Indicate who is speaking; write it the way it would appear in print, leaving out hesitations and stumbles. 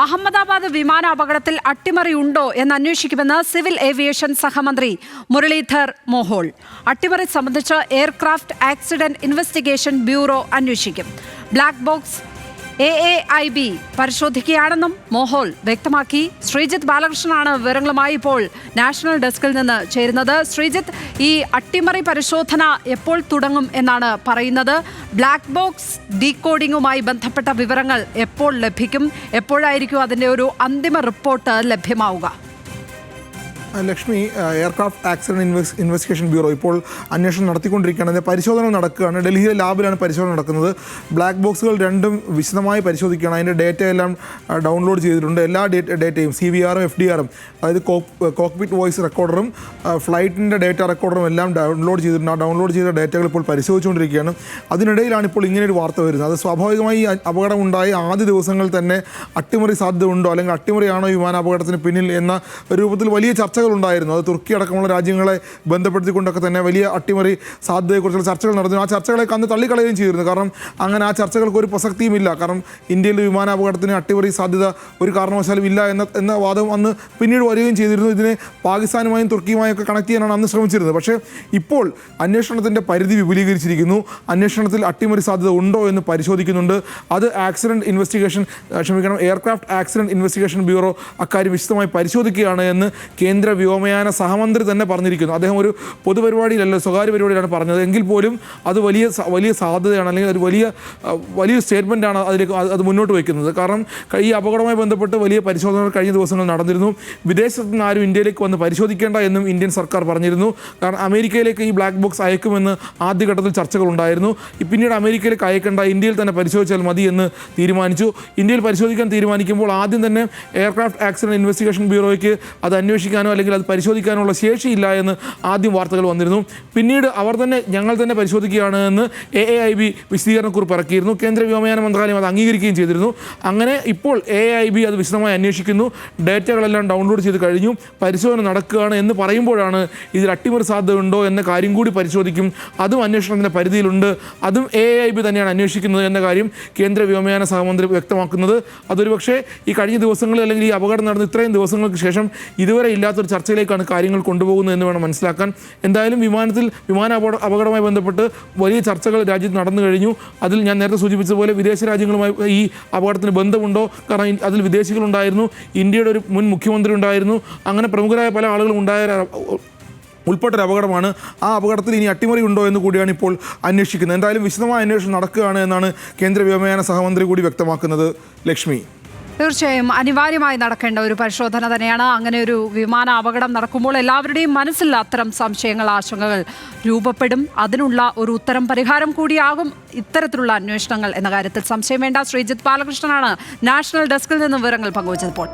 Speaker 1: അഹമ്മദാബാദ് വിമാന അപകടത്തിൽ അട്ടിമറിയുണ്ടോ എന്ന് അന്വേഷിക്കുമെന്ന് സിവിൽ ഏവിയേഷൻ സഹമന്ത്രി മുരളീധർ മോഹോൾ. അട്ടിമറി സംബന്ധിച്ച് എയർക്രാഫ്റ്റ് ആക്സിഡന്റ് ഇൻവെസ്റ്റിഗേഷൻ ബ്യൂറോ അന്വേഷിക്കും. ബ്ലാക്ക് ബോക്സ് AAIB പരിശോധിക്കുകയാണെന്നും മോഹോൾ വ്യക്തമാക്കി. ശ്രീജിത്ത് ബാലകൃഷ്ണനാണ് വിവരങ്ങളുമായി ഇപ്പോൾ നാഷണൽ ഡെസ്കിൽ നിന്ന് ചേരുന്നത്. ശ്രീജിത്ത്, ഈ അട്ടിമറി പരിശോധന എപ്പോൾ തുടങ്ങും എന്നാണ് പറയുന്നത്? ബ്ലാക്ക് ബോക്സ് ഡീകോഡിംഗുമായി ബന്ധപ്പെട്ട വിവരങ്ങൾ എപ്പോൾ ലഭിക്കും? എപ്പോഴായിരിക്കും അതിൻ്റെ ഒരു അന്തിമ റിപ്പോർട്ട് ലഭ്യമാവുക?
Speaker 2: Lakshmi, aircraft accident investigation bureau ഇപ്പോൾ അന്വേഷണം നടത്തിക്കൊണ്ടിരിക്കുകയാണ്. അതിൻ്റെ പരിശോധന നടക്കുകയാണ്. ഡൽഹിയിലെ ലാബിലാണ് പരിശോധന നടക്കുന്നത്. ബ്ലാക്ക് ബോക്സുകൾ രണ്ടും വിശദമായി പരിശോധിക്കുകയാണ്. അതിൻ്റെ ഡേറ്റ എല്ലാം ഡൗൺലോഡ് ചെയ്തിട്ടുണ്ട്. എല്ലാ ഡേറ്റയും CVR, FDR, അതായത് കോക്ക്പിറ്റ് വോയിസ് റെക്കോർഡറും ഫ്ലൈറ്റിൻ്റെ ഡേറ്റ റെക്കോർഡറും എല്ലാം ഡൗൺലോഡ് ചെയ്തിട്ടുണ്ട്. ആ ഡൗൺലോഡ് ചെയ്ത ഡേറ്റകൾ ഇപ്പോൾ പരിശോധിച്ചുകൊണ്ടിരിക്കുകയാണ്. അതിനിടയിലാണ് ഇപ്പോൾ ഇങ്ങനെയൊരു വാർത്ത വരുന്നത്. അത് സ്വാഭാവികമായി അപകടമുണ്ടായി ആദ്യ ദിവസങ്ങളിൽ തന്നെ അട്ടിമറി സാധ്യത ഉണ്ടോ, അല്ലെങ്കിൽ അട്ടിമറിയാണോ വിമാനാപകടത്തിന് പിന്നിൽ എന്ന രൂപത്തിൽ വലിയ ചർച്ചകൾ ഉണ്ടായിരുന്നു. അത് തുർക്കി അടക്കമുള്ള രാജ്യങ്ങളെ ബന്ധപ്പെടുത്തിക്കൊണ്ടൊക്കെ തന്നെ വലിയ അട്ടിമറി സാധ്യതയെക്കുറിച്ചുള്ള ചർച്ചകൾ നടന്നു. ആ ചർച്ചകളൊക്കെ അന്ന് തള്ളിക്കളയുകയും ചെയ്തിരുന്നു. കാരണം അങ്ങനെ ആ ചർച്ചകൾക്ക് ഒരു പ്രസക്തിയുമില്ല. കാരണം ഇന്ത്യയിലെ വിമാനാപകടത്തിന് അട്ടിമറി സാധ്യത ഒരു കാരണവശാലും ഇല്ല എന്ന വാദം അന്ന് പിന്നീട് വരികയും ചെയ്തിരുന്നു. ഇതിനെ പാകിസ്ഥാനുമായും തുർക്കിയുമായും ഒക്കെ കണക്ട് ചെയ്യാനാണ് അന്ന് ശ്രമിച്ചിരുന്നത്. പക്ഷേ ഇപ്പോൾ അന്വേഷണത്തിൻ്റെ പരിധി വിപുലീകരിച്ചിരിക്കുന്നു. അന്വേഷണത്തിൽ അട്ടിമറി സാധ്യത ഉണ്ടോ എന്ന് പരിശോധിക്കുന്നുണ്ട്. അത് എയർക്രാഫ്റ്റ് ആക്സിഡന്റ് ഇൻവെസ്റ്റിഗേഷൻ ബ്യൂറോ അക്കാര്യം വിശദമായി പരിശോധിക്കുകയാണ് എന്ന് കേന്ദ്ര വ്യോമയാന സഹമന്ത്രി തന്നെ പറഞ്ഞിരിക്കുന്നു. അദ്ദേഹം ഒരു പൊതുപരിപാടിയിലല്ല, സ്വകാര്യ പരിപാടിയിലാണ് പറഞ്ഞത്. എങ്കിൽ പോലും അത് വലിയ സാധ്യതയാണ്, അല്ലെങ്കിൽ ഒരു വലിയ സ്റ്റേറ്റ്മെൻറ്റാണ് അത് മുന്നോട്ട് വയ്ക്കുന്നത്. കാരണം ഈ അപകടവുമായി ബന്ധപ്പെട്ട് വലിയ പരിശോധനകൾ കഴിഞ്ഞ ദിവസങ്ങൾ നടന്നിരുന്നു. വിദേശത്തു നിന്ന് ആരും ഇന്ത്യയിലേക്ക് വന്ന് പരിശോധിക്കേണ്ട എന്നും ഇന്ത്യൻ സർക്കാർ പറഞ്ഞിരുന്നു. കാരണം അമേരിക്കയിലേക്ക് ഈ ബ്ലാക്ക് ബോക്സ് അയക്കുമെന്ന് ആദ്യഘട്ടത്തിൽ ചർച്ചകളുണ്ടായിരുന്നു. പിന്നീട് അമേരിക്കയിലേക്ക് അയക്കേണ്ട, ഇന്ത്യയിൽ തന്നെ പരിശോധിച്ചാൽ മതി എന്ന് തീരുമാനിച്ചു. ഇന്ത്യയിൽ പരിശോധിക്കാൻ തീരുമാനിക്കുമ്പോൾ ആദ്യം തന്നെ എയർക്രാഫ്റ്റ് ആക്സിഡന്റ് ഇൻവെസ്റ്റിഗേഷൻ ബ്യൂറോയ്ക്ക് അത് അന്വേഷിക്കാനോ അല്ലെങ്കിൽ അത് പരിശോധിക്കാനുള്ള ശേഷിയില്ല എന്ന് ആദ്യം വാർത്തകൾ വന്നിരുന്നു. പിന്നീട് ഞങ്ങൾ തന്നെ പരിശോധിക്കുകയാണ് എന്ന് AAIB വിശദീകരണക്കുറിപ്പ് ഇറക്കിയിരുന്നു. കേന്ദ്ര വ്യോമയാന മന്ത്രാലയം അത് അംഗീകരിക്കുകയും ചെയ്തിരുന്നു. അങ്ങനെ ഇപ്പോൾ AAIB അത് വിശദമായി അന്വേഷിക്കുന്നു. ഡേറ്റകളെല്ലാം ഡൗൺലോഡ് ചെയ്ത് കഴിഞ്ഞു. പരിശോധന നടക്കുകയാണ് എന്ന് പറയുമ്പോഴാണ് ഇതിൽ അട്ടിമറി സാധ്യതയുണ്ടോ എന്ന കാര്യം കൂടി പരിശോധിക്കും. അതും അന്വേഷണത്തിൻ്റെ പരിധിയിലുണ്ട്. അതും AAIB തന്നെയാണ് അന്വേഷിക്കുന്നത് എന്ന കാര്യം കേന്ദ്ര വ്യോമയാന സഹമന്ത്രി വ്യക്തമാക്കുന്നത്. അതൊരു പക്ഷേ ഈ കഴിഞ്ഞ ദിവസങ്ങളിൽ, അല്ലെങ്കിൽ ഈ അപകടം നടന്ന ഇത്രയും ദിവസങ്ങൾക്ക് ശേഷം ഇതുവരെ ഇല്ലാത്തൊരു ചർച്ചയിലേക്കാണ് കാര്യങ്ങൾ കൊണ്ടുപോകുന്നത് എന്ന് വേണം മനസ്സിലാക്കാൻ. എന്തായാലും വിമാന അപകടവുമായി ബന്ധപ്പെട്ട് വലിയ ചർച്ചകൾ രാജ്യത്ത് നടന്നു കഴിഞ്ഞു. അതിൽ ഞാൻ നേരത്തെ സൂചിപ്പിച്ചതുപോലെ വിദേശ രാജ്യങ്ങളുമായി ഈ അപകടത്തിന് ബന്ധമുണ്ടോ? കാരണം അതിൽ വിദേശികളുണ്ടായിരുന്നു, ഇന്ത്യയുടെ ഒരു മുൻ മുഖ്യമന്ത്രി ഉണ്ടായിരുന്നു, അങ്ങനെ പ്രമുഖരായ പല ആളുകളും ഉൾപ്പെട്ടൊരു അപകടമാണ്. ആ അപകടത്തിൽ ഇനി അട്ടിമറി ഉണ്ടോ എന്ന് കൂടിയാണ് ഇപ്പോൾ അന്വേഷിക്കുന്നത്. എന്തായാലും വിശദമായ അന്വേഷണം നടക്കുകയാണ് എന്നാണ് കേന്ദ്ര വ്യോമയാന സഹമന്ത്രി കൂടി വ്യക്തമാക്കുന്നത്. ലക്ഷ്മി,
Speaker 1: തീർച്ചയായും അനിവാര്യമായി നടക്കേണ്ട ഒരു പരിശോധന തന്നെയാണ്. അങ്ങനെ ഒരു വിമാന അപകടം നടക്കുമ്പോൾ എല്ലാവരുടെയും മനസ്സിൽ അത്തരം സംശയങ്ങൾ, ആശങ്കകൾ രൂപപ്പെടും. അതിനുള്ള ഒരു ഉത്തരം, പരിഹാരം കൂടിയാകും ഇത്തരത്തിലുള്ള അന്വേഷണങ്ങൾ എന്ന കാര്യത്തിൽ സംശയം വേണ്ട. ശ്രീജിത്ത് ബാലകൃഷ്ണനാണ് നാഷണൽ ഡെസ്കിൽ നിന്ന് വിവരങ്ങൾ പങ്കുവച്ചപ്പോൾ.